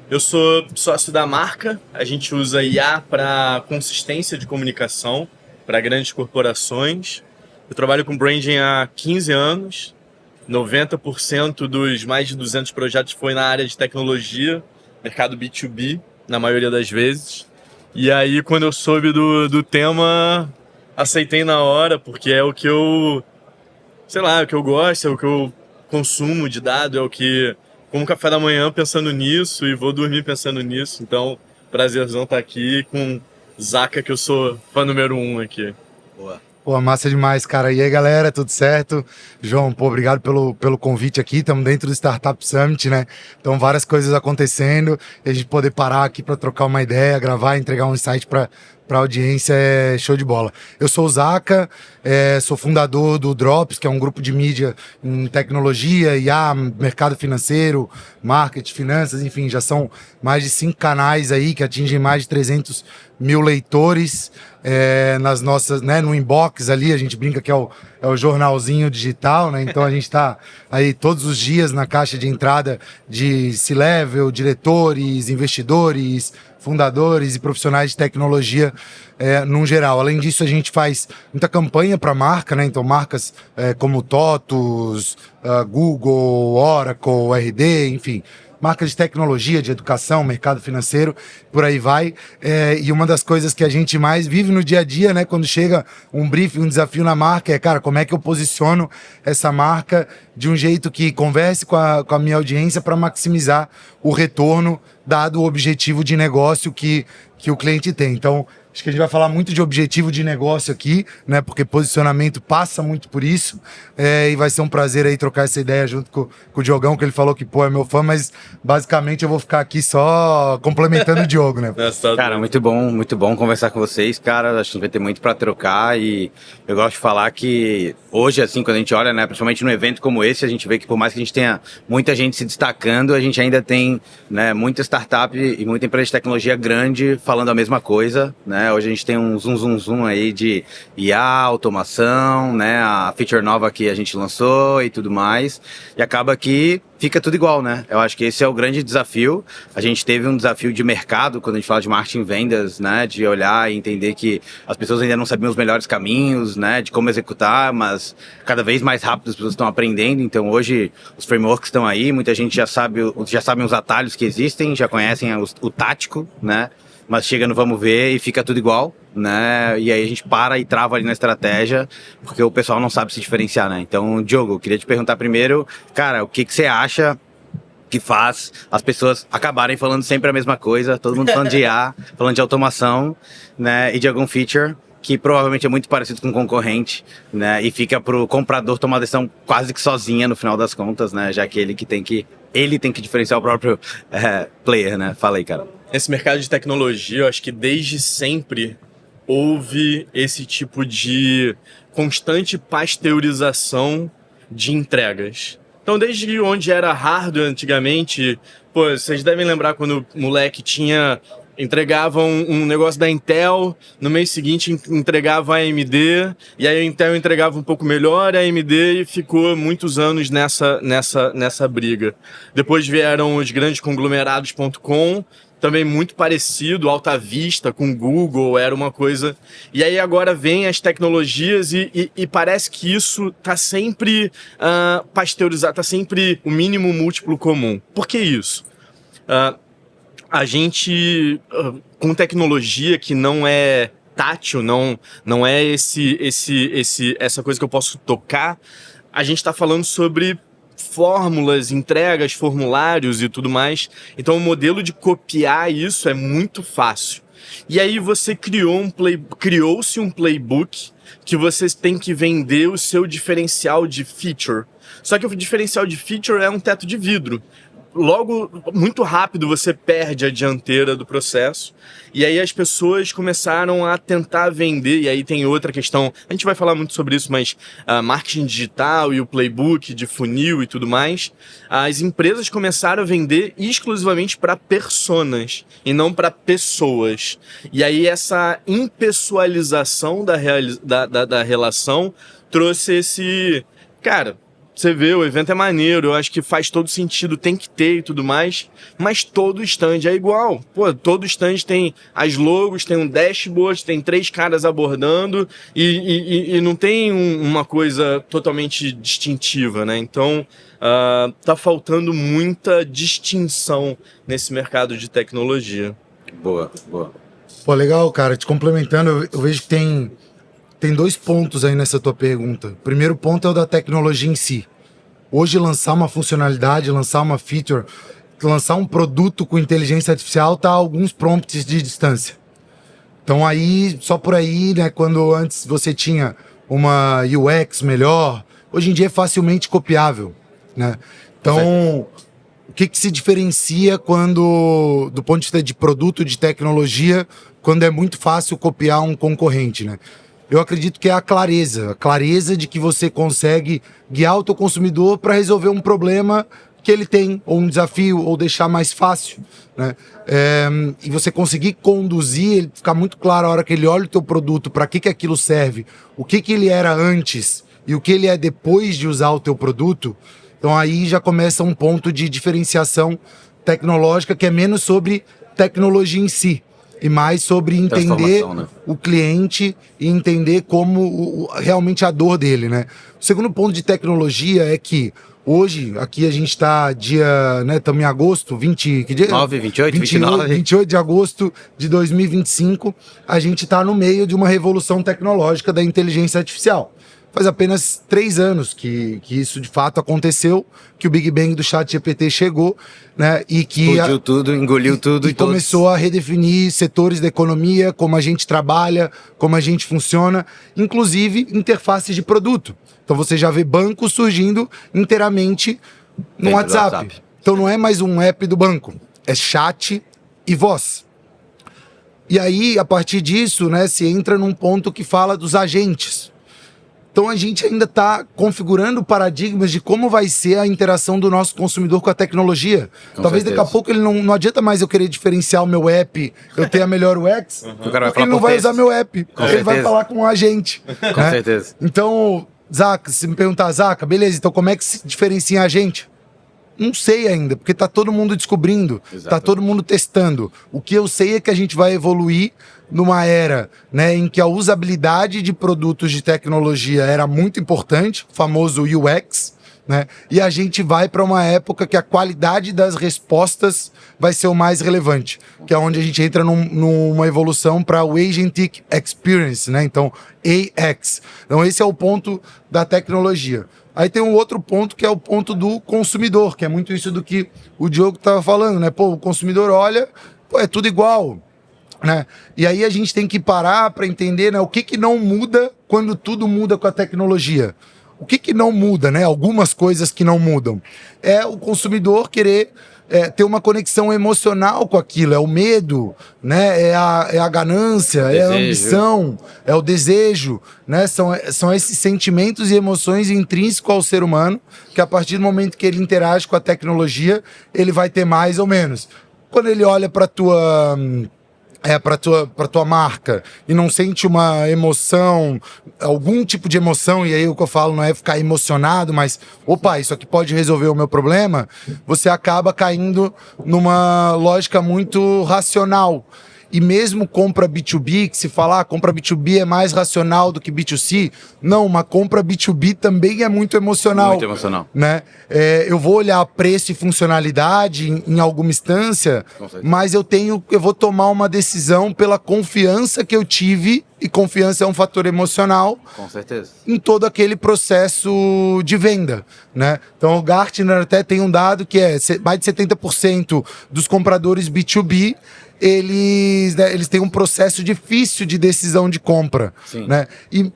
Eu sou sócio da marca, a gente usa IA para consistência de comunicação para grandes corporações. Eu trabalho com branding há 15 anos, 90% dos mais de 200 projetos foi na área de tecnologia, mercado B2B, na maioria das vezes. E aí, quando eu soube do tema, aceitei na hora, porque é o que eu, sei lá, é o que eu gosto, é o que eu consumo de dado, é o que como café da manhã pensando nisso e vou dormir pensando nisso. Então, prazerzão estar aqui com Zaka, que eu sou fã número 1 aqui. Boa. Pô, massa demais, cara. E aí, galera, tudo certo? João, pô, obrigado pelo convite aqui. Estamos dentro do Startup Summit, né? Então, várias coisas acontecendo. E a gente poder parar aqui para trocar uma ideia, gravar, entregar um insight para a audiência é show de bola. Eu sou o Zaka, sou fundador do Drops, que é um grupo de mídia em tecnologia, IA, mercado financeiro, marketing, finanças, enfim, já são mais de 5 canais aí que atingem mais de 300 mil leitores nas nossas, né, no inbox ali, a gente brinca que é o jornalzinho digital, né? Então a gente está aí todos os dias na caixa de entrada de C-level, diretores, investidores, fundadores e profissionais de tecnologia num geral. Além disso, a gente faz muita campanha para marca, né? Então marcas como TOTUS, Google, Oracle, RD, enfim, marcas de tecnologia, de educação, mercado financeiro, por aí vai. E uma das coisas que a gente mais vive no dia a dia, né, quando chega um briefing, um desafio na marca, cara, como é que eu posiciono essa marca de um jeito que converse com a minha audiência para maximizar o retorno dado o objetivo de negócio que o cliente tem. Então, acho que a gente vai falar muito de objetivo de negócio aqui, né? Porque posicionamento passa muito por isso. E vai ser um prazer aí trocar essa ideia junto com o Diogão, que ele falou que, pô, é meu fã, mas basicamente eu vou ficar aqui só complementando o Diogo, né? Cara, muito bom conversar com vocês, cara. Acho que vai ter muito pra trocar e eu gosto de falar que hoje, assim, quando a gente olha, né, principalmente num evento como esse, a gente vê que por mais que a gente tenha muita gente se destacando, a gente ainda tem, né, muita startup e muita empresa de tecnologia grande falando a mesma coisa, né? Hoje a gente tem um zoom aí de IA, automação, né? A feature nova que a gente lançou e tudo mais. E acaba que fica tudo igual, né? Eu acho que esse é o grande desafio. A gente teve um desafio de mercado, quando a gente fala de marketing e vendas, né? De olhar e entender que as pessoas ainda não sabiam os melhores caminhos, né? De como executar, mas cada vez mais rápido as pessoas estão aprendendo. Então hoje os frameworks estão aí, muita gente já sabem os atalhos que existem, já conhecem o tático, né? Mas chega no vamos ver e fica tudo igual, né? E aí a gente para e trava ali na estratégia, porque o pessoal não sabe se diferenciar, né? Então, Diogo, eu queria te perguntar primeiro, cara, o que você acha que faz as pessoas acabarem falando sempre a mesma coisa, todo mundo falando de IA, falando de automação, né? E de algum feature que provavelmente é muito parecido com o concorrente, né? E fica pro comprador tomar a decisão quase que sozinha no final das contas, né? Já que ele tem que diferenciar o próprio player, né? Fala aí, cara. Esse mercado de tecnologia, eu acho que desde sempre houve esse tipo de constante pasteurização de entregas. Então, desde onde era hardware antigamente, pô, vocês devem lembrar quando o moleque entregava um negócio da Intel, no mês seguinte entregava a AMD, e aí a Intel entregava um pouco melhor a AMD e ficou muitos anos nessa briga. Depois vieram os grandes conglomerados.com, também muito parecido, Alta Vista com Google, era uma coisa... E aí agora vem as tecnologias e parece que isso tá sempre pasteurizado, tá sempre o mínimo múltiplo comum. Por que isso? A gente, com tecnologia que não é tátil, não é essa coisa que eu posso tocar, a gente está falando sobre fórmulas, entregas, formulários e tudo mais. Então o modelo de copiar isso é muito fácil. E aí você criou-se um playbook que você tem que vender o seu diferencial de feature. Só que o diferencial de feature é um teto de vidro. Logo, muito rápido, você perde a dianteira do processo. E aí as pessoas começaram a tentar vender. E aí tem outra questão, a gente vai falar muito sobre isso, mas marketing digital e o playbook de funil e tudo mais. As empresas começaram a vender exclusivamente para personas e não para pessoas. E aí essa impessoalização da relação trouxe esse... Cara, você vê, o evento é maneiro, eu acho que faz todo sentido, tem que ter e tudo mais, mas todo stand é igual. Pô, todo stand tem as logos, tem um dashboard, tem 3 caras abordando e não tem uma coisa totalmente distintiva, né? Então, tá faltando muita distinção nesse mercado de tecnologia. Boa, boa. Pô, legal, cara. Te complementando, eu vejo que tem 2 pontos aí nessa tua pergunta. O primeiro ponto é o da tecnologia em si. Hoje, lançar uma funcionalidade, lançar uma feature, lançar um produto com inteligência artificial tá a alguns prompts de distância. Então aí, só por aí, né, quando antes você tinha uma UX melhor, hoje em dia é facilmente copiável, né? Então, o que se diferencia quando, do ponto de vista de produto, de tecnologia, quando é muito fácil copiar um concorrente, né? Eu acredito que é a clareza de que você consegue guiar o teu consumidor para resolver um problema que ele tem, ou um desafio, ou deixar mais fácil, né? E você conseguir conduzir, ele ficar muito claro a hora que ele olha o teu produto, para que aquilo serve, o que ele era antes e o que ele é depois de usar o teu produto. Então aí já começa um ponto de diferenciação tecnológica que é menos sobre tecnologia em si e mais sobre entender, né, o cliente e entender como realmente a dor dele, né? O segundo ponto de tecnologia é que hoje, aqui a gente está dia, né, estamos em agosto, 20, que dia? 9, 28, 29. 28 de agosto de 2025, a gente está no meio de uma revolução tecnológica da inteligência artificial. Faz apenas 3 anos que isso de fato aconteceu, que o Big Bang do ChatGPT chegou, né? E que explodiu tudo, engoliu tudo e começou a redefinir setores da economia, como a gente trabalha, como a gente funciona, inclusive interfaces de produto. Então você já vê bancos surgindo inteiramente no WhatsApp. Então não é mais um app do banco, é chat e voz. E aí, a partir disso, né, se entra num ponto que fala dos agentes. Então a gente ainda está configurando paradigmas de como vai ser a interação do nosso consumidor com a tecnologia. Talvez daqui a pouco ele não adianta mais eu querer diferenciar o meu app, eu ter a melhor UX, porque ele não vai usar meu app, ele vai falar com um agente. Com certeza. Então, Zaca, se me perguntar, Zaca, beleza, então como é que se diferencia a gente? Não sei ainda, porque tá todo mundo descobrindo, tá todo mundo testando. O que eu sei é que a gente vai evoluir numa era, né, em que a usabilidade de produtos de tecnologia era muito importante, o famoso UX, né? E a gente vai para uma época que a qualidade das respostas vai ser o mais relevante, que é onde a gente entra numa evolução para o Agentic Experience, né? Então, AX. Então, esse é o ponto da tecnologia. Aí tem um outro ponto que é o ponto do consumidor, que é muito isso do que o Diogo estava falando, né? Pô, o consumidor olha, pô, é tudo igual, né? E aí a gente tem que parar para entender, né, o que não muda quando tudo muda com a tecnologia. O que não muda, né? Algumas coisas que não mudam. É o consumidor querer ter uma conexão emocional com aquilo, é o medo, né? É a ganância, é a ambição, é o desejo, né? São esses sentimentos e emoções intrínsecos ao ser humano, que a partir do momento que ele interage com a tecnologia, ele vai ter mais ou menos. Quando ele olha para para tua marca e não sente uma emoção, algum tipo de emoção, e aí o que eu falo não é ficar emocionado, mas opa, isso aqui pode resolver o meu problema, você acaba caindo numa lógica muito racional. E mesmo compra B2B, que se falar compra B2B é mais racional do que B2C, não, uma compra B2B também é muito emocional. Muito emocional. Né? Eu vou olhar preço e funcionalidade em alguma instância, mas eu vou tomar uma decisão pela confiança que eu tive, e confiança é um fator emocional. Com certeza. Em todo aquele processo de venda, né? Então o Gartner até tem um dado que é mais de 70% dos compradores B2B, eles têm um processo difícil de decisão de compra, né?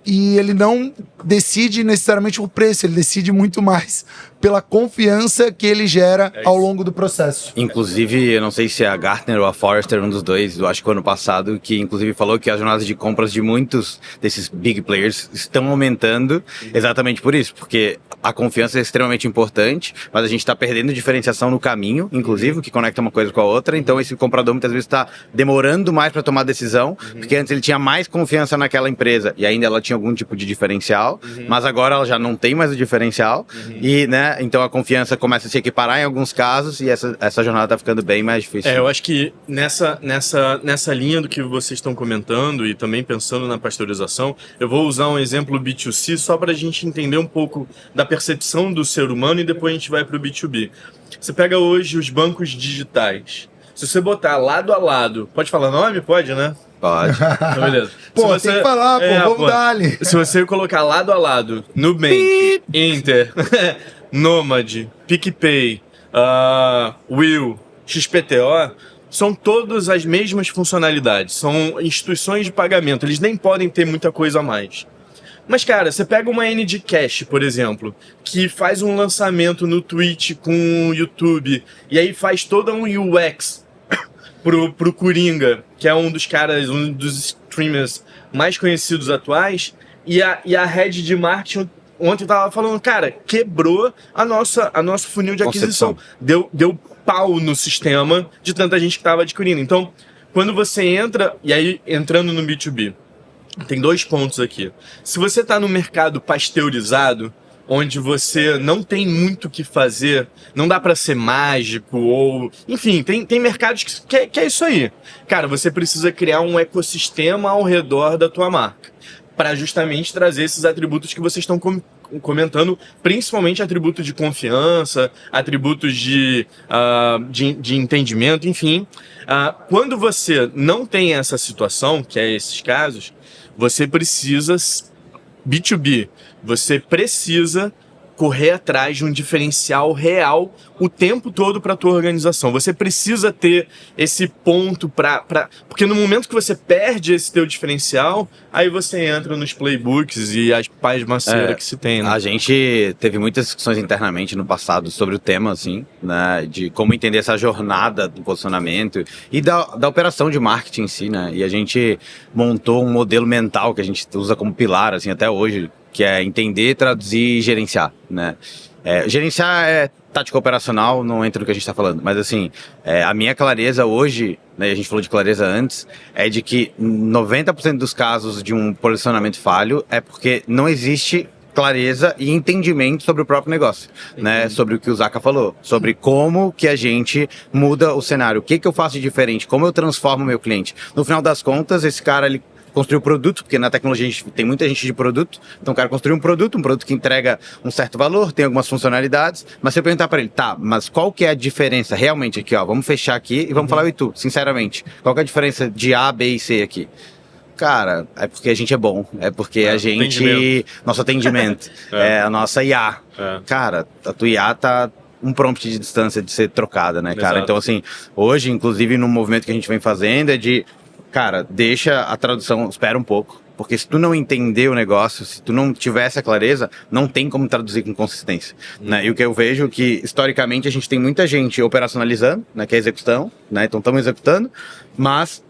E ele não decide necessariamente por preço, ele decide muito mais pela confiança que ele gera ao longo do processo. Inclusive, eu não sei se é a Gartner ou a Forrester, um dos dois, eu acho que o ano passado, que inclusive falou que as jornadas de compras de muitos desses big players estão aumentando exatamente por isso, porque a confiança é extremamente importante, mas a gente está perdendo diferenciação no caminho, inclusive, o que conecta uma coisa com a outra, então esse comprador muitas vezes está demorando mais para tomar decisão, porque antes ele tinha mais confiança naquela empresa e ainda ela tinha algum tipo de diferencial, mas agora ela já não tem mais o diferencial e, né, então a confiança começa a se equiparar em alguns casos e essa jornada tá ficando bem mais difícil. Eu acho que nessa linha do que vocês estão comentando e também pensando na pasteurização, eu vou usar um exemplo B2C só para a gente entender um pouco da percepção do ser humano e depois a gente vai para o B2B. Você pega hoje os bancos digitais. Se você botar lado a lado, pode falar nome? Pode, né? Pode. Então, beleza. Pô, tem que falar, vamos dar ali. Se você colocar lado a lado, Nubank, Inter, Nomad, PicPay, Will, XPTO, são todas as mesmas funcionalidades. São instituições de pagamento. Eles nem podem ter muita coisa a mais. Mas, cara, você pega uma ND Cash, por exemplo, que faz um lançamento no Twitch com o YouTube, e aí faz todo um UX pro Coringa, que é um dos caras, um dos streamers mais conhecidos atuais, e a head de marketing ontem tava falando, cara, quebrou a nosso funil de aquisição. Deu pau no sistema de tanta gente que tava adquirindo. Então, quando você entra, e aí entrando no B2B, tem 2 pontos aqui. Se você tá no mercado pasteurizado, onde você não tem muito o que fazer, não dá para ser mágico ou... Enfim, tem mercados que é isso aí. Cara, você precisa criar um ecossistema ao redor da tua marca para justamente trazer esses atributos que vocês estão comentando, principalmente atributos de confiança, atributos de entendimento, enfim. Quando você não tem essa situação, que é esses casos, você precisa... B2B, você precisa correr atrás de um diferencial real o tempo todo para a tua organização. Você precisa ter esse ponto porque no momento que você perde esse teu diferencial, aí você entra nos playbooks e as pasmaceiras que se tem, né? A gente teve muitas discussões internamente no passado sobre o tema, assim, né, de como entender essa jornada do posicionamento e da operação de marketing em si, né? E a gente montou um modelo mental que a gente usa como pilar, assim, até hoje, que é entender, traduzir e gerenciar, né? Gerenciar é tática operacional, não entra no que a gente está falando, mas assim, a minha clareza hoje, né, a gente falou de clareza antes, é de que 90% dos casos de um posicionamento falho é porque não existe clareza e entendimento sobre o próprio negócio, né? Sobre o que o Zaka falou, sobre como que a gente muda o cenário, o que eu faço de diferente, como eu transformo o meu cliente. No final das contas, esse cara, ele construiu produto, porque na tecnologia a gente tem muita gente de produto, então o cara construiu um produto que entrega um certo valor, tem algumas funcionalidades, mas se eu perguntar para ele, tá, mas qual que é a diferença realmente aqui, ó, vamos fechar aqui e vamos falar o Itu, sinceramente, qual que é a diferença de A, B e C aqui? Cara, é porque a gente é bom, é porque a gente, nosso atendimento, a nossa IA, cara, a tua IA tá um prompt de distância de ser trocada, né, cara? Exato. Então assim, hoje, inclusive no movimento que a gente vem fazendo é de, cara, deixa a tradução, espera um pouco, porque se tu não entender o negócio, se tu não tiver essa clareza, não tem como traduzir com consistência, né? E o que eu vejo é que, historicamente, a gente tem muita gente operacionalizando, né, que é a execução, né? Então estamos executando, mas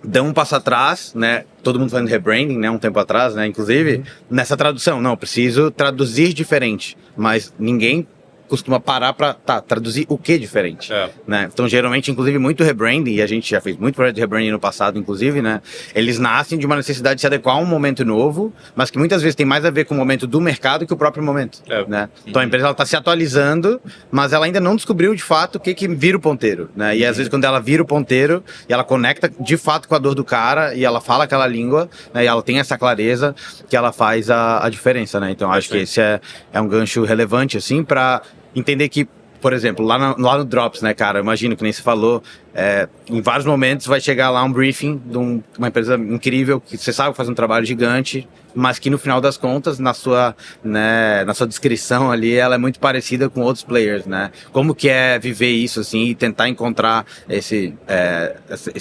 dão um passo atrás, né? Todo mundo fazendo rebranding, né? Um tempo atrás, né? Inclusive, nessa tradução, não, preciso traduzir diferente, mas ninguém costuma parar para traduzir o que diferente, né? Então, geralmente, inclusive, muito rebranding, e a gente já fez muito projeto de rebranding no passado, inclusive, né? Eles nascem de uma necessidade de se adequar a um momento novo, mas que muitas vezes tem mais a ver com o momento do mercado que o próprio momento, né? Então, a empresa está se atualizando, mas ela ainda não descobriu, de fato, o que vira o ponteiro, né? E, às vezes, quando ela vira o ponteiro, e ela conecta, de fato, com a dor do cara, e ela fala aquela língua, né? E ela tem essa clareza, que ela faz a diferença, né? Então, acho que esse é um gancho relevante, assim, para entender que, por exemplo, lá no Drops, né, cara, imagino que nem você falou, em vários momentos vai chegar lá um briefing de uma empresa incrível, que você sabe que faz um trabalho gigante, mas que no final das contas, na sua descrição ali, ela é muito parecida com outros players, né? Como que é viver isso, assim, e tentar encontrar esse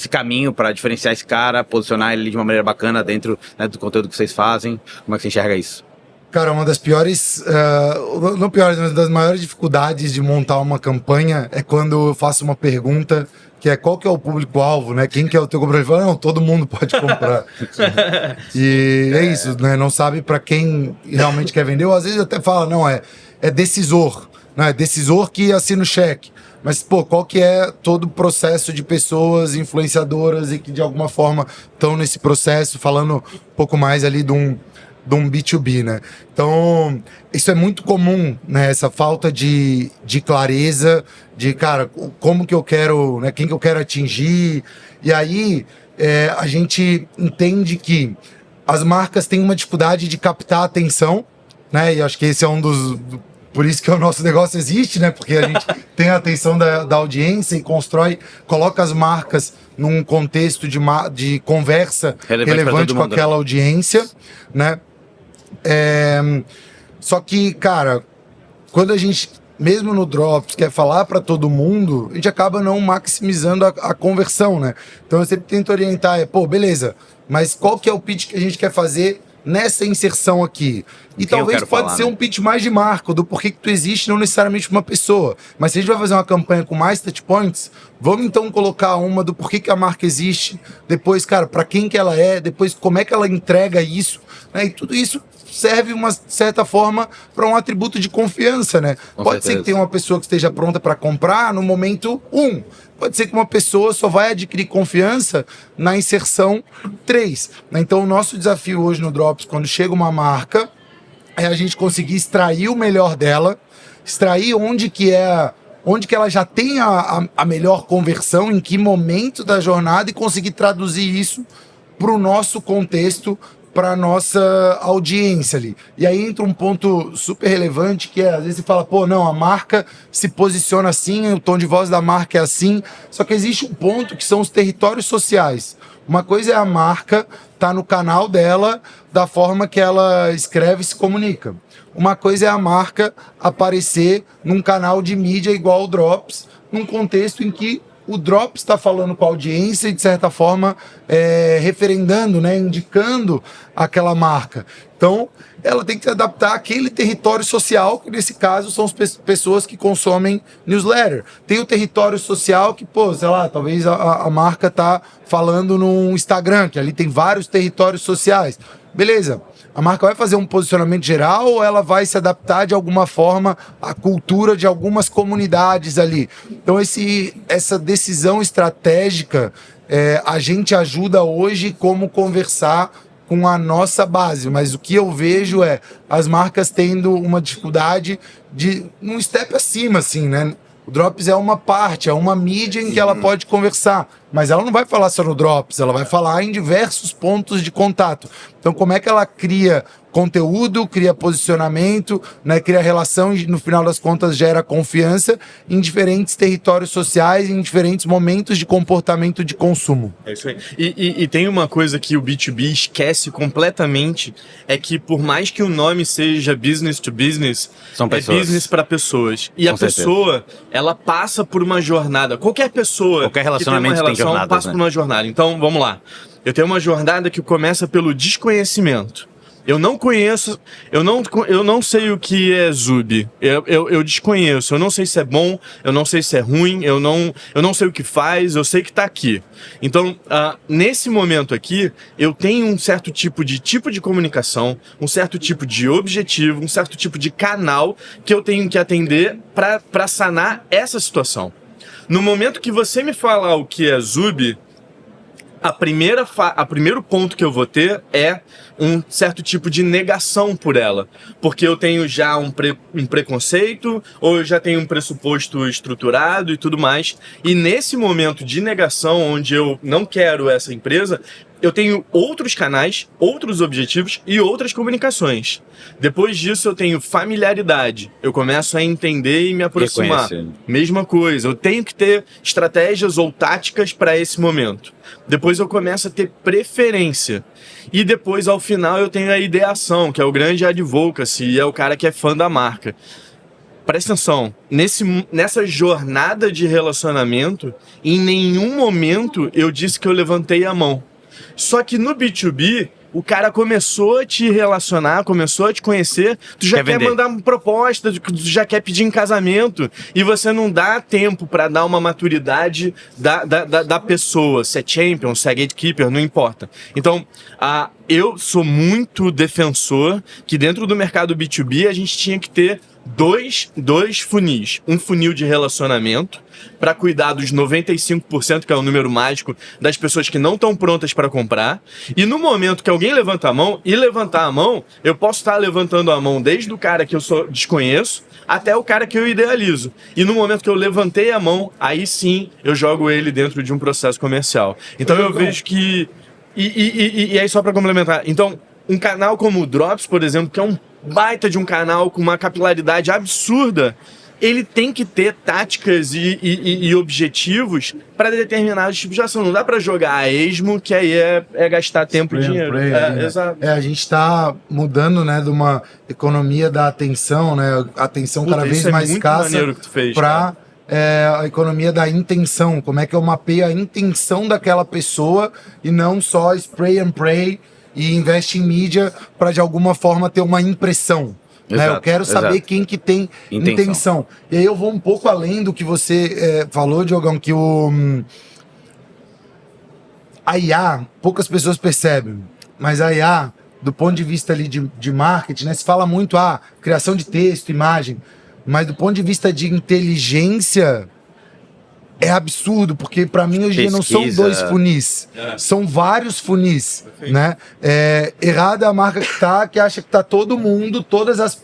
caminho para diferenciar esse cara, posicionar ele de uma maneira bacana dentro, né, do conteúdo que vocês fazem? Como é que você enxerga isso? Cara, uma das piores, não piores, mas das maiores dificuldades de montar uma campanha é quando eu faço uma pergunta que é qual que é o público-alvo, né? Quem que é o teu comprador? Ele fala, não, todo mundo pode comprar. E é isso, né? Não sabe para quem realmente quer vender, ou às vezes até fala, não, é decisor, né? É decisor que assina o cheque. Mas, pô, qual que é todo o processo de pessoas influenciadoras e que de alguma forma estão nesse processo, falando um pouco mais ali de um B2B, né? Então, isso é muito comum, né? Essa falta de clareza, de, cara, como que eu quero, né? Quem que eu quero atingir. E aí, a gente entende que as marcas têm uma dificuldade de captar a atenção, né? E acho que esse é um dos... Por isso que o nosso negócio existe, né? Porque a gente tem a atenção da audiência e coloca as marcas num contexto de conversa relevante com aquela audiência, né? Só que, cara, quando a gente, mesmo no Drops, quer falar para todo mundo, a gente acaba não maximizando a conversão, né? Então eu sempre tento orientar, pô, beleza, mas qual que é o pitch que a gente quer fazer nessa inserção aqui? E talvez pode ser um pitch mais de marca, do porquê que tu existe, não necessariamente uma pessoa. Mas se a gente vai fazer uma campanha com mais touchpoints, vamos então colocar uma do porquê que a marca existe, depois, cara, para quem que ela é, depois como é que ela entrega isso, né? E tudo isso serve, uma certa forma, para um atributo de confiança, né? Pode ser que tenha uma pessoa que esteja pronta para comprar no momento 1. Pode ser que uma pessoa só vai adquirir confiança na inserção 3. Então, o nosso desafio hoje no Drops, quando chega uma marca, é a gente conseguir extrair o melhor dela, extrair onde que ela já tem a melhor conversão, em que momento da jornada, e conseguir traduzir isso para o nosso contexto, para a nossa audiência ali. E aí entra um ponto super relevante, que às vezes você fala, pô, não, a marca se posiciona assim, o tom de voz da marca é assim, só que existe um ponto que são os territórios sociais. Uma coisa é a marca tá no canal dela, da forma que ela escreve e se comunica. Uma coisa é a marca aparecer num canal de mídia igual o Drops, num contexto em que o Drops está falando com a audiência e, de certa forma, referendando, né, indicando aquela marca. Então, ela tem que se adaptar àquele território social, que nesse caso são as pessoas que consomem newsletter. Tem o território social que, pô, sei lá, talvez a marca tá falando no Instagram, que ali tem vários territórios sociais. Beleza. A marca vai fazer um posicionamento geral ou ela vai se adaptar de alguma forma à cultura de algumas comunidades ali? Então, essa decisão estratégica, a gente ajuda hoje como conversar com a nossa base, mas o que eu vejo é as marcas tendo uma dificuldade de um step acima, assim, né? O Drops é uma parte, é uma mídia em que ela pode conversar, mas ela não vai falar só no Drops, ela vai falar em diversos pontos de contato. Então, como é que ela cria conteúdo, cria posicionamento, né, cria relação e, no final das contas, gera confiança em diferentes territórios sociais, em diferentes momentos de comportamento de consumo. É isso aí. E tem uma coisa que o B2B esquece completamente, é que por mais que o nome seja business to business, é business para pessoas. E a pessoa, ela passa por uma jornada. Qualquer pessoa qualquer relacionamento tem jornadas, passa por uma jornada. Então, vamos lá. Eu tenho uma jornada que começa pelo desconhecimento. Eu não conheço, eu não sei o que é Zub. Eu desconheço, eu não sei se é bom, eu não sei se é ruim, eu não sei o que faz, eu sei que tá aqui. Então, nesse momento aqui, eu tenho um certo tipo de comunicação, um certo tipo de objetivo, um certo tipo de canal que eu tenho que atender para sanar essa situação. No momento que você me falar o que é Zub, primeiro ponto que eu vou ter é um certo tipo de negação por ela. Porque eu tenho já um preconceito, ou eu já tenho um pressuposto estruturado e tudo mais. E nesse momento de negação, onde eu não quero essa empresa, eu tenho outros canais, outros objetivos e outras comunicações. Depois disso, eu tenho familiaridade. Eu começo a entender e me aproximar. Mesma coisa, eu tenho que ter estratégias ou táticas para esse momento. Depois eu começo a ter preferência. E depois, ao final, eu tenho a ideação, que é o grande advocacy, e é o cara que é fã da marca. Presta atenção, nessa jornada de relacionamento, em nenhum momento eu disse que eu levantei a mão. Só que no B2B, o cara começou a te relacionar, começou a te conhecer, tu já quer mandar uma proposta, tu já quer pedir em casamento, e você não dá tempo pra dar uma maturidade da pessoa, se é champion, se é gatekeeper, não importa. Então, eu sou muito defensor que dentro do mercado B2B a gente tinha que ter dois funis. Um funil de relacionamento para cuidar dos 95%, que é o número mágico, das pessoas que não estão prontas para comprar. E no momento que alguém levanta a mão, e levantar a mão, eu posso estar levantando a mão desde o cara que eu desconheço até o cara que eu idealizo. E no momento que eu levantei a mão, aí sim eu jogo ele dentro de um processo comercial. Então eu vejo que... E aí só para complementar, então um canal como o Drops, por exemplo, que é um baita de um canal com uma capilaridade absurda, ele tem que ter táticas e objetivos para determinados tipos de ação. Não dá para jogar a esmo, que aí é gastar tempo e dinheiro. Exato. A gente está mudando, né, de uma economia da atenção, né, atenção cada vez mais escassa, para a economia da intenção. Como é que eu mapeio a intenção daquela pessoa e não só spray and pray e investe em mídia para de alguma forma ter uma impressão. Exato, né? Eu quero saber quem que tem intenção. E aí eu vou um pouco além do que você falou, Diogão, que a IA, poucas pessoas percebem, mas a IA, do ponto de vista ali de marketing, né, se fala muito criação de texto, imagem, mas do ponto de vista de inteligência, é absurdo, porque para mim hoje não são 2 funis, são vários funis, né? Errada a marca que acha que tá todo mundo,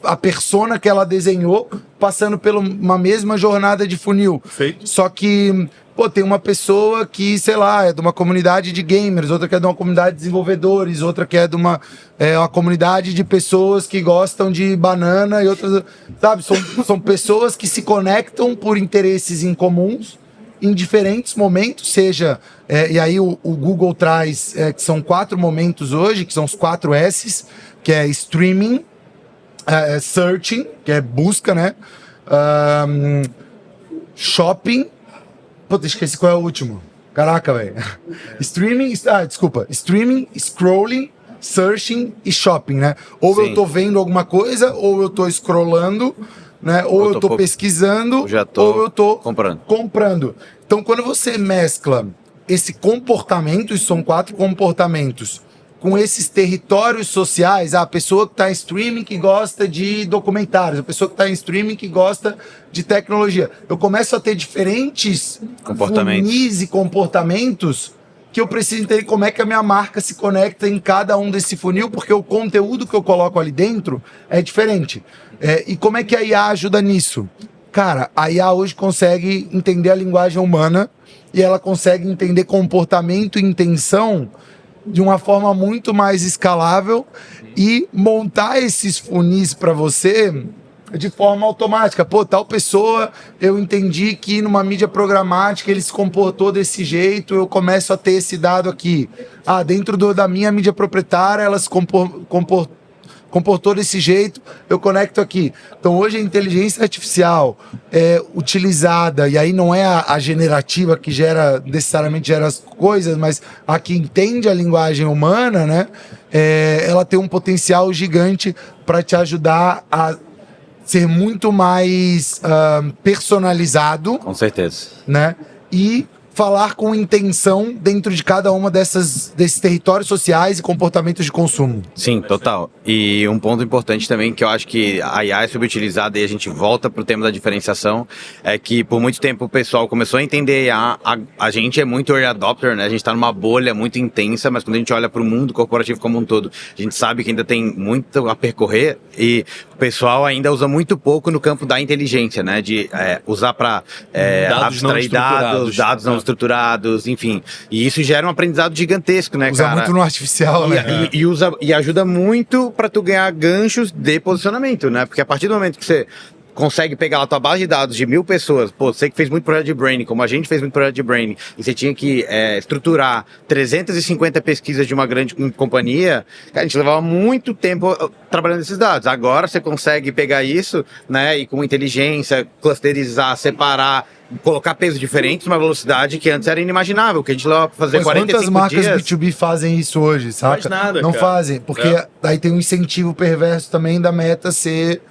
a persona que ela desenhou, passando por uma mesma jornada de funil. Perfeito. Só que, tem uma pessoa que, sei lá, é de uma comunidade de gamers, outra que é de uma comunidade de desenvolvedores, outra que é de uma comunidade de pessoas que gostam de banana e outras, sabe? São pessoas que se conectam por interesses em comuns, em diferentes momentos, seja... e aí o Google traz que são 4 momentos hoje, que são os 4 S's, que é streaming, searching, que é busca, né? Shopping... Puta, esqueci qual é o último. Caraca, velho. Streaming, scrolling, searching e shopping, né? Ou Sim. eu tô vendo alguma coisa, ou eu tô scrollando... Né? Ou eu tô pesquisando, ou eu tô comprando. Então, quando você mescla esse comportamento, e são 4 comportamentos, com esses territórios sociais, a pessoa que está em streaming que gosta de documentários, a pessoa que está em streaming que gosta de tecnologia, eu começo a ter diferentes funis e comportamentos que eu preciso entender como é que a minha marca se conecta em cada um desse funil, porque o conteúdo que eu coloco ali dentro é diferente. E como é que a IA ajuda nisso? Cara, a IA hoje consegue entender a linguagem humana e ela consegue entender comportamento e intenção de uma forma muito mais escalável e montar esses funis para você de forma automática. Tal pessoa, eu entendi que numa mídia programática ele se comportou desse jeito, eu começo a ter esse dado aqui. Dentro da minha mídia proprietária, ela se comportou desse jeito, eu conecto aqui. Então hoje a inteligência artificial é utilizada, e aí não é a generativa que necessariamente gera as coisas, mas a que entende a linguagem humana, né? Ela tem um potencial gigante para te ajudar a ser muito mais personalizado. Com certeza. Né? E falar com intenção dentro de cada uma desses territórios sociais e comportamentos de consumo. Sim, total. E um ponto importante também que eu acho que a IA é subutilizada e a gente volta pro tema da diferenciação, é que por muito tempo o pessoal começou a entender a gente é muito early adopter, né? A gente tá numa bolha muito intensa, mas quando a gente olha pro mundo corporativo como um todo, a gente sabe que ainda tem muito a percorrer e o pessoal ainda usa muito pouco no campo da inteligência, né? De usar para abstrair dados não estruturados, enfim. E isso gera um aprendizado gigantesco, né, usa cara? Usa muito no artificial, né? E ajuda muito para tu ganhar ganchos de posicionamento, né? Porque a partir do momento que você consegue pegar a tua base de dados de 1.000 pessoas, pô, você que fez muito projeto de branding, como a gente fez muito projeto de branding, e você tinha que estruturar 350 pesquisas de uma grande companhia, cara, a gente levava muito tempo trabalhando esses dados. Agora você consegue pegar isso, né, e com inteligência, clusterizar, separar, colocar pesos diferentes numa velocidade que antes era inimaginável, que a gente levava pra fazer Mas 45 quantas marcas dias. B2B fazem isso hoje, saca? Faz nada, não cara. fazem, porque aí tem um incentivo perverso também da Meta ser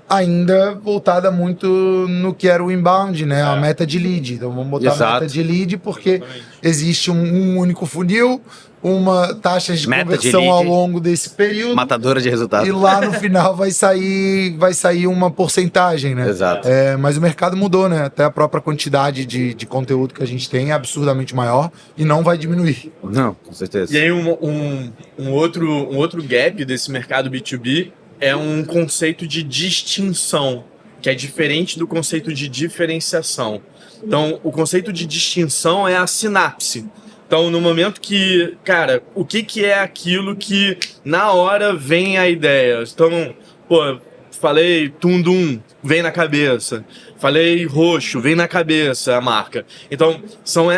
ainda voltada muito no que era o inbound, né? A meta de lead. Então vamos botar a meta de lead porque existe um único funil, uma taxa de Meta de conversão lead, ao longo desse período. Matadora de resultados. E lá no final vai sair uma porcentagem, né? Exato. Mas o mercado mudou, né? Até a própria quantidade de conteúdo que a gente tem é absurdamente maior e não vai diminuir. Não, com certeza. E aí um outro gap desse mercado B2B é um conceito de distinção, que é diferente do conceito de diferenciação. Então, o conceito de distinção é a sinapse. Então, no momento que, cara, o que é aquilo que na hora vem a ideia? Então, pô, falei Tundum, vem na cabeça. Falei roxo, vem na cabeça a marca. Então, são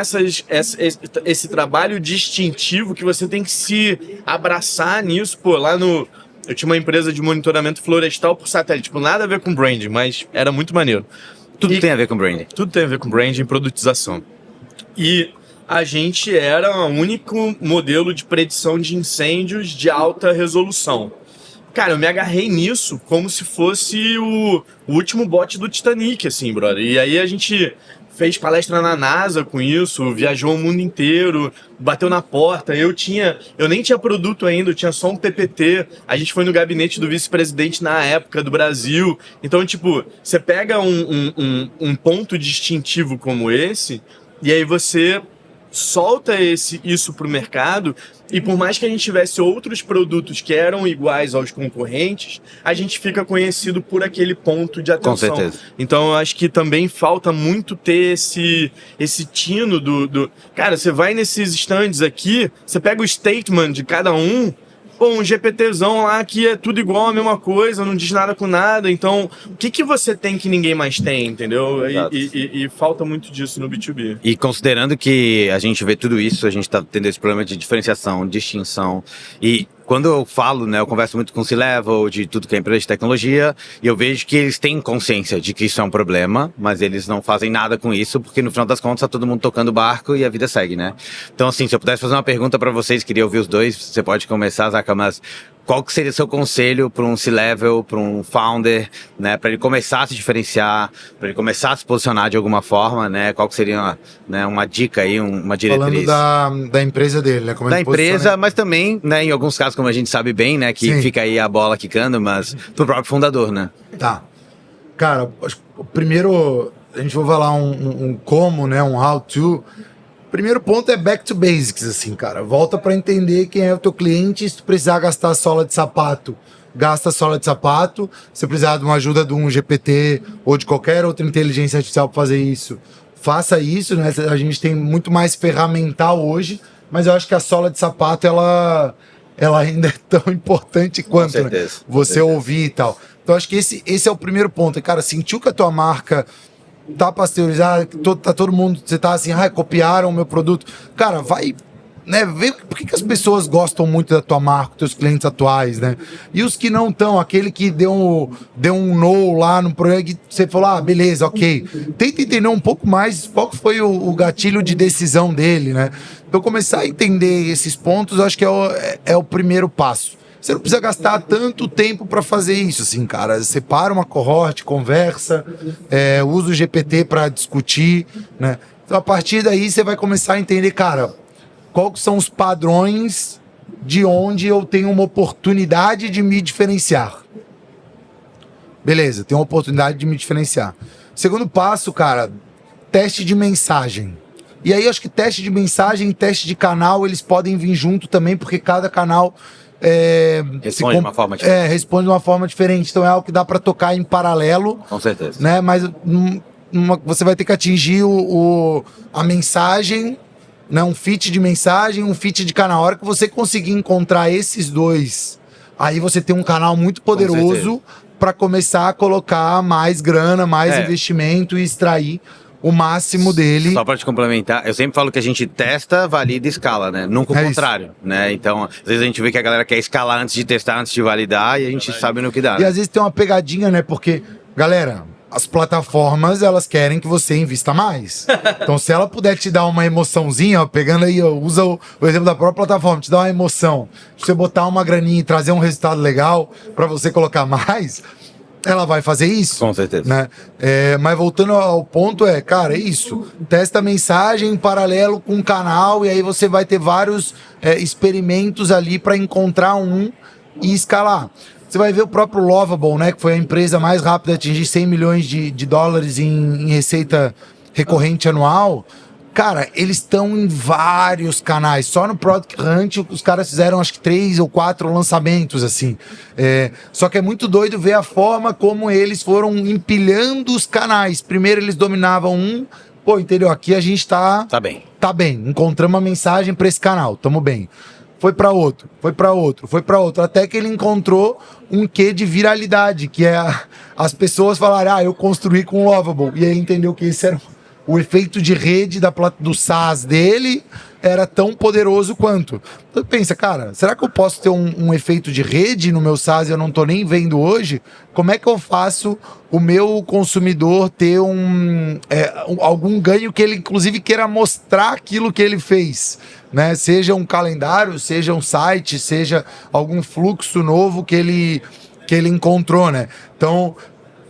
esse trabalho distintivo que você tem que se abraçar nisso. Pô, eu tinha uma empresa de monitoramento florestal por satélite. Tipo, nada a ver com branding, mas era muito maneiro. Tudo tem a ver com branding. Tudo tem a ver com branding e produtização. E a gente era o único modelo de predição de incêndios de alta resolução. Cara, eu me agarrei nisso como se fosse o último bote do Titanic, assim, brother. E aí a gente fez palestra na NASA com isso, viajou o mundo inteiro, bateu na porta. Eu nem tinha produto ainda, eu tinha só um PPT. A gente foi no gabinete do vice-presidente na época do Brasil. Então, tipo, você pega um ponto distintivo como esse, e aí você solta isso pro mercado, e por mais que a gente tivesse outros produtos que eram iguais aos concorrentes, a gente fica conhecido por aquele ponto de atenção. Com certeza. Então eu acho que também falta muito ter esse tino do... Cara, você vai nesses stands aqui, você pega o statement de cada um, pô, um GPTzão lá que é tudo igual, a mesma coisa, não diz nada com nada. Então, o que você tem que ninguém mais tem, entendeu? E falta muito disso no B2B. E considerando que a gente vê tudo isso, a gente tá tendo esse problema de diferenciação, distinção. E quando eu falo, né, eu converso muito com o C-Level, de tudo que é empresa de tecnologia, e eu vejo que eles têm consciência de que isso é um problema, mas eles não fazem nada com isso, porque no final das contas tá todo mundo tocando o barco e a vida segue, né? Então, assim, se eu pudesse fazer uma pergunta para vocês, queria ouvir os dois, você pode começar, Zaca, mas qual que seria o seu conselho para um C-Level, para um founder, né, para ele começar a se diferenciar, para ele começar a se posicionar de alguma forma, né? Qual que seria uma dica aí, uma diretriz? Falando da empresa dele, né? Como Da ele empresa, posiciona. mas também, né, em alguns casos, como a gente sabe bem, né, que Sim. fica aí a bola quicando, mas pro próprio fundador, né? Tá. Cara, acho que o primeiro, a gente vai falar um como, né? Um how to. Primeiro ponto é back to basics, assim, cara. Volta pra entender quem é o teu cliente. Se tu precisar gastar sola de sapato, gasta sola de sapato. Se precisar de uma ajuda de um GPT ou de qualquer outra inteligência artificial pra fazer isso, faça isso, né? A gente tem muito mais ferramental hoje, mas eu acho que a sola de sapato, ela ainda é tão importante quanto, certeza, né? Você ouvir e tal. Então acho que esse é o primeiro ponto. Cara, sentiu que a tua marca tá pasteurizada, tá todo mundo, você tá assim, copiaram o meu produto. Cara, vai, né, vê por que as pessoas gostam muito da tua marca, teus clientes atuais, né? E os que não estão, aquele que deu um no lá no projeto, que você falou, beleza, ok. Tenta entender um pouco mais qual foi o gatilho de decisão dele, né? Então começar a entender esses pontos, eu acho que é o primeiro passo. Você não precisa gastar tanto tempo para fazer isso, assim, cara. Separa uma cohort, conversa, usa o GPT para discutir, né? Então, a partir daí, você vai começar a entender, cara, quais são os padrões de onde eu tenho uma oportunidade de me diferenciar. Beleza, tenho uma oportunidade de me diferenciar. Segundo passo, cara, teste de mensagem. E aí, acho que teste de mensagem e teste de canal, eles podem vir junto também, porque cada canal... Responde de uma forma diferente. Responde de uma forma diferente. Então é algo que dá para tocar em paralelo. Com certeza. Né? Mas você vai ter que atingir a mensagem, né? Um fit de mensagem, um fit de canal. A hora que você conseguir encontrar esses dois, aí você tem um canal muito poderoso para começar a colocar mais grana, mais É. investimento e extrair o máximo dele. Só para te complementar, eu sempre falo que a gente testa, valida e escala, né? Nunca o É isso. contrário, né? Então, às vezes a gente vê que a galera quer escalar antes de testar, antes de validar, e a gente sabe no que dá. E Né? às vezes tem uma pegadinha, né? Porque, galera, as plataformas, elas querem que você invista mais. Então, se ela puder te dar uma emoçãozinha, ó, pegando aí, ó, usa o exemplo da própria plataforma, te dá uma emoção, você botar uma graninha e trazer um resultado legal para você colocar mais, ela vai fazer isso. Com certeza. Né? Mas voltando ao ponto, cara, é isso. Testa a mensagem em paralelo com o canal e aí você vai ter vários experimentos ali para encontrar um e escalar. Você vai ver o próprio Lovable, né, que foi a empresa mais rápida a atingir 100 milhões de dólares em receita recorrente anual. Cara, eles estão em vários canais. Só no Product Hunt os caras fizeram acho que 3 ou 4 lançamentos, assim. Só que é muito doido ver a forma como eles foram empilhando os canais. Primeiro eles dominavam um. Pô, entendeu? Aqui a gente tá bem. Tá bem. Encontramos uma mensagem para esse canal. Tamo bem. Foi para outro, foi para outro, foi para outro. Até que ele encontrou um quê de viralidade, que é as pessoas falarem, eu construí com o Lovable. E aí ele entendeu que esse era o efeito de rede do SaaS dele era tão poderoso quanto. Então pensa, cara, será que eu posso ter um efeito de rede no meu SaaS e eu não tô nem vendo hoje? Como é que eu faço o meu consumidor ter algum ganho que ele inclusive queira mostrar aquilo que ele fez? Né? Seja um calendário, seja um site, seja algum fluxo novo que ele encontrou, né? Então,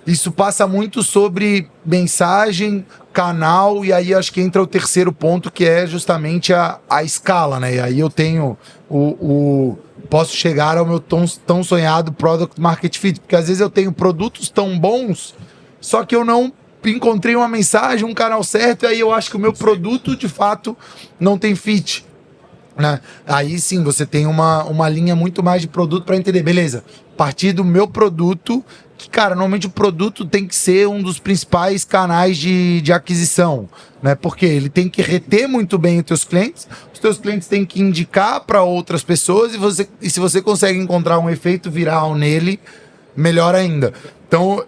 isso passa muito sobre mensagem, canal, e aí acho que entra o terceiro ponto, que é justamente a escala, né? E aí eu tenho posso chegar ao meu tão sonhado Product Market Fit, porque às vezes eu tenho produtos tão bons, só que eu não encontrei uma mensagem, um canal certo, e aí eu acho que o meu produto, de fato, não tem fit. Né? Aí sim, você tem uma linha muito mais de produto para entender, beleza, a partir do meu produto, que cara, normalmente o produto tem que ser um dos principais canais de aquisição, né? Porque ele tem que reter muito bem os teus clientes têm que indicar para outras pessoas e se você consegue encontrar um efeito viral nele, melhor ainda. Então,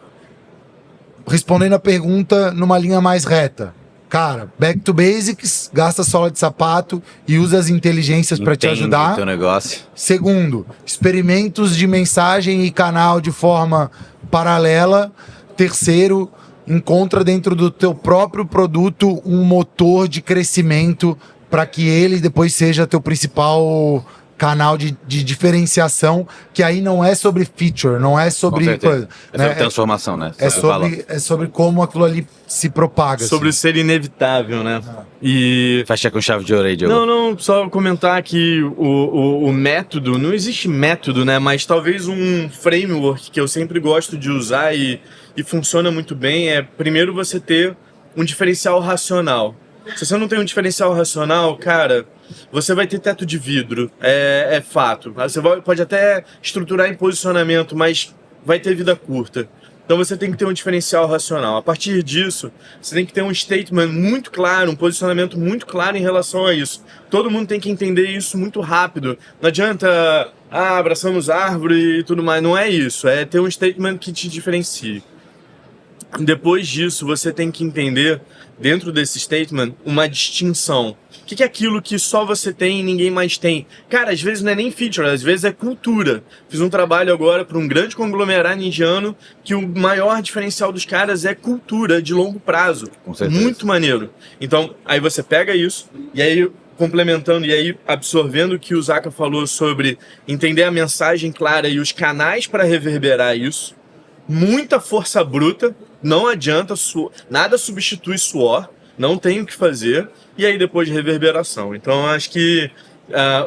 respondendo a pergunta numa linha mais reta, cara, back to basics, gasta sola de sapato e usa as inteligências para te ajudar. Teu negócio. Segundo, experimentos de mensagem e canal de forma paralela. Terceiro, encontra dentro do teu próprio produto um motor de crescimento para que ele depois seja teu principal canal de diferenciação, que aí não é sobre feature, não é sobre coisa, é sobre transformação, né? É sobre como aquilo ali se propaga. Sobre assim. ser inevitável, né? E... Fecha com chave de ouro aí, Diogo. Não, só comentar que o método, não existe método, né? Mas talvez um framework que eu sempre gosto de usar e funciona muito bem é, primeiro, você ter um diferencial racional. Se você não tem um diferencial racional, cara, você vai ter teto de vidro, é fato. Você pode até estruturar em posicionamento, mas vai ter vida curta. Então você tem que ter um diferencial racional. A partir disso, você tem que ter um statement muito claro, um posicionamento muito claro em relação a isso. Todo mundo tem que entender isso muito rápido. Não adianta, abraçamos árvore e tudo mais. Não é isso, é ter um statement que te diferencie. Depois disso, você tem que entender, dentro desse statement, uma distinção. O que é aquilo que só você tem e ninguém mais tem? Cara, às vezes não é nem feature, às vezes é cultura. Fiz um trabalho agora para um grande conglomerado indiano que o maior diferencial dos caras é cultura de longo prazo. Com certeza. Muito maneiro. Então, aí você pega isso e aí, complementando e aí absorvendo o que o Zaka falou sobre entender a mensagem clara e os canais para reverberar isso, muita força bruta, não adianta, nada substitui suor, não tem o que fazer, e aí depois reverberação. Então acho que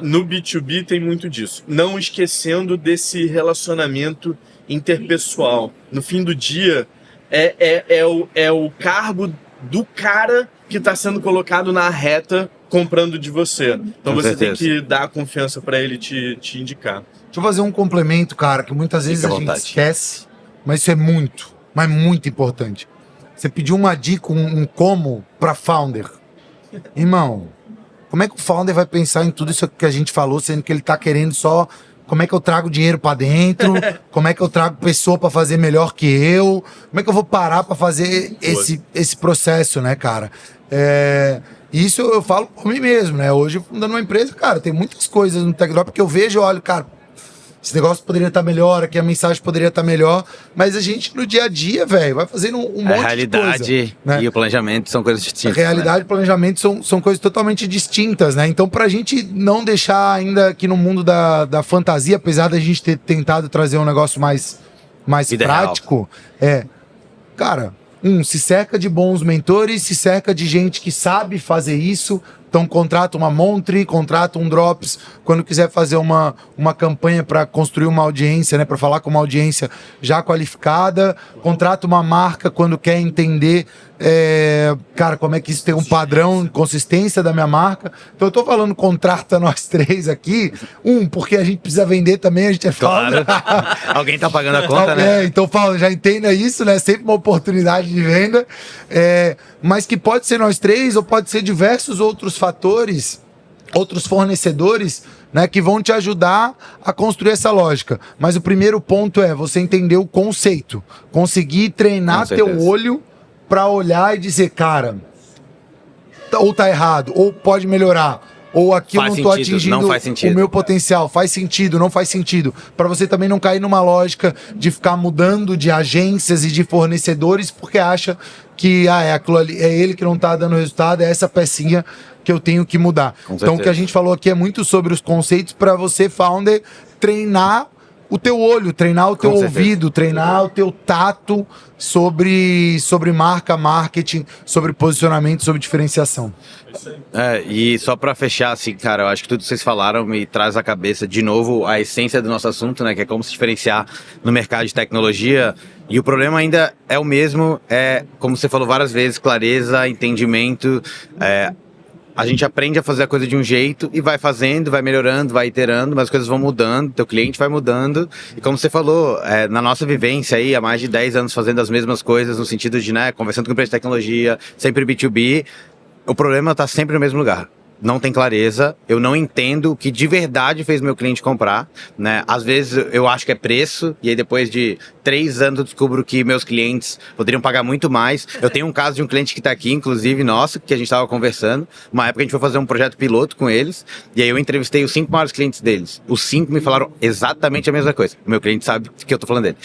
no B2B tem muito disso, não esquecendo desse relacionamento interpessoal. No fim do dia, é o cargo do cara que está sendo colocado na reta comprando de você. Então Com você certeza. tem que dar a confiança para ele te indicar. Deixa eu fazer um complemento, cara, que muitas vezes Fica à a gente vontade. esquece, mas isso é muito importante. Você pediu uma dica, um como para founder. Irmão, como é que o founder vai pensar em tudo isso que a gente falou, sendo que ele tá querendo só como é que eu trago dinheiro pra dentro, como é que eu trago pessoa pra fazer melhor que eu, como é que eu vou parar pra fazer esse processo, né, cara? Isso eu falo por mim mesmo, né? Hoje, fundando uma empresa, cara, tem muitas coisas no Tech Drop que eu vejo e olho, cara, esse negócio poderia estar melhor, aqui a mensagem poderia estar melhor, mas a gente no dia a dia, velho, vai fazendo um monte de coisa. A realidade né? e o planejamento são coisas distintas. A realidade e o planejamento são coisas totalmente distintas, né? Então, pra gente não deixar ainda aqui no mundo da fantasia, apesar da gente ter tentado trazer um negócio mais prático, cara, se cerca de bons mentores, se cerca de gente que sabe fazer isso. Então contrata uma Montre, contrata um Drops, quando quiser fazer uma campanha para construir uma audiência, né, para falar com uma audiência já qualificada, contrata uma marca quando quer entender, cara, como é que isso tem um padrão, consistência da minha marca. Então eu tô falando contrata nós três aqui, porque a gente precisa vender também, a gente é Claro. Alguém tá pagando a conta, né? Então fala, já entenda isso, né? Sempre uma oportunidade de venda, mas que pode ser nós três ou pode ser diversos outros fatores, outros fornecedores, né, que vão te ajudar a construir essa lógica. Mas o primeiro ponto é você entender o conceito, conseguir treinar teu olho para olhar e dizer, cara, ou tá errado, ou pode melhorar, ou aqui eu não tô atingindo o meu potencial, faz sentido, não faz sentido, para você também não cair numa lógica de ficar mudando de agências e de fornecedores porque acha que aquilo ali, é ele que não tá dando resultado, é essa pecinha que eu tenho que mudar. Então o que a gente falou aqui é muito sobre os conceitos para você, founder, treinar o teu olho, treinar o teu ouvido, treinar o teu tato sobre marca, marketing, sobre posicionamento, sobre diferenciação. E só pra fechar, assim, cara, eu acho que tudo que vocês falaram me traz à cabeça de novo a essência do nosso assunto, né, que é como se diferenciar no mercado de tecnologia. E o problema ainda é o mesmo, como você falou várias vezes, clareza, entendimento, a gente aprende a fazer a coisa de um jeito e vai fazendo, vai melhorando, vai iterando, mas as coisas vão mudando, teu cliente vai mudando. E como você falou, na nossa vivência aí, há mais de 10 anos fazendo as mesmas coisas, no sentido de, né, conversando com empresa de tecnologia, sempre B2B, o problema está sempre no mesmo lugar. Não tem clareza, eu não entendo o que de verdade fez meu cliente comprar, né? Às vezes eu acho que é preço, e aí depois de 3 anos eu descubro que meus clientes poderiam pagar muito mais. Eu tenho um caso de um cliente que está aqui, inclusive, nosso, que a gente estava conversando. Uma época a gente foi fazer um projeto piloto com eles, e aí eu entrevistei os 5 maiores clientes deles. Os 5 me falaram exatamente a mesma coisa. O meu cliente sabe que eu tô falando dele.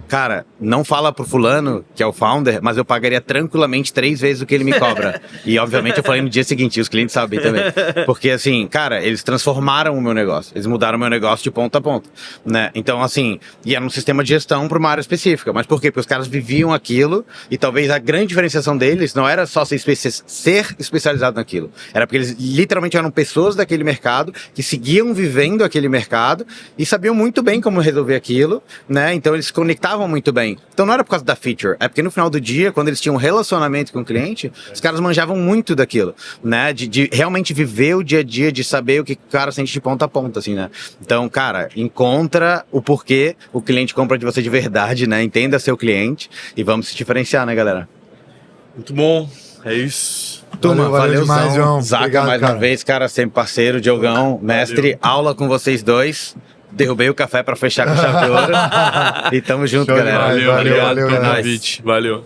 Cara, não fala pro fulano, que é o founder, mas eu pagaria tranquilamente 3 vezes o que ele me cobra. E, obviamente, eu falei no dia seguinte, os clientes sabem também. Porque, assim, cara, eles transformaram o meu negócio. Eles mudaram o meu negócio de ponta a ponta, né? Então, assim, e era um sistema de gestão para uma área específica. Mas por quê? Porque os caras viviam aquilo e talvez a grande diferenciação deles não era só ser especializado naquilo. Era porque eles literalmente eram pessoas daquele mercado que seguiam vivendo aquele mercado e sabiam muito bem como resolver aquilo, né? Então, eles se conectavam muito bem. Então não era por causa da feature, é porque no final do dia, quando eles tinham um relacionamento com o cliente, os caras manjavam muito daquilo, né? De realmente viver o dia a dia, de saber o que o cara sente de ponta a ponta, assim, né? Então, cara, encontra o porquê o cliente compra de você de verdade, né? Entenda seu cliente e vamos se diferenciar, né, galera? Muito bom, é isso. Turma, valeu demais, João. Zaca, Obrigado, mais uma vez, cara, sempre parceiro, Diogão, mestre, aula com vocês dois. Derrubei o café pra fechar com chave de ouro. E tamo junto, galera. Valeu, obrigado pelo galera. convite. Valeu.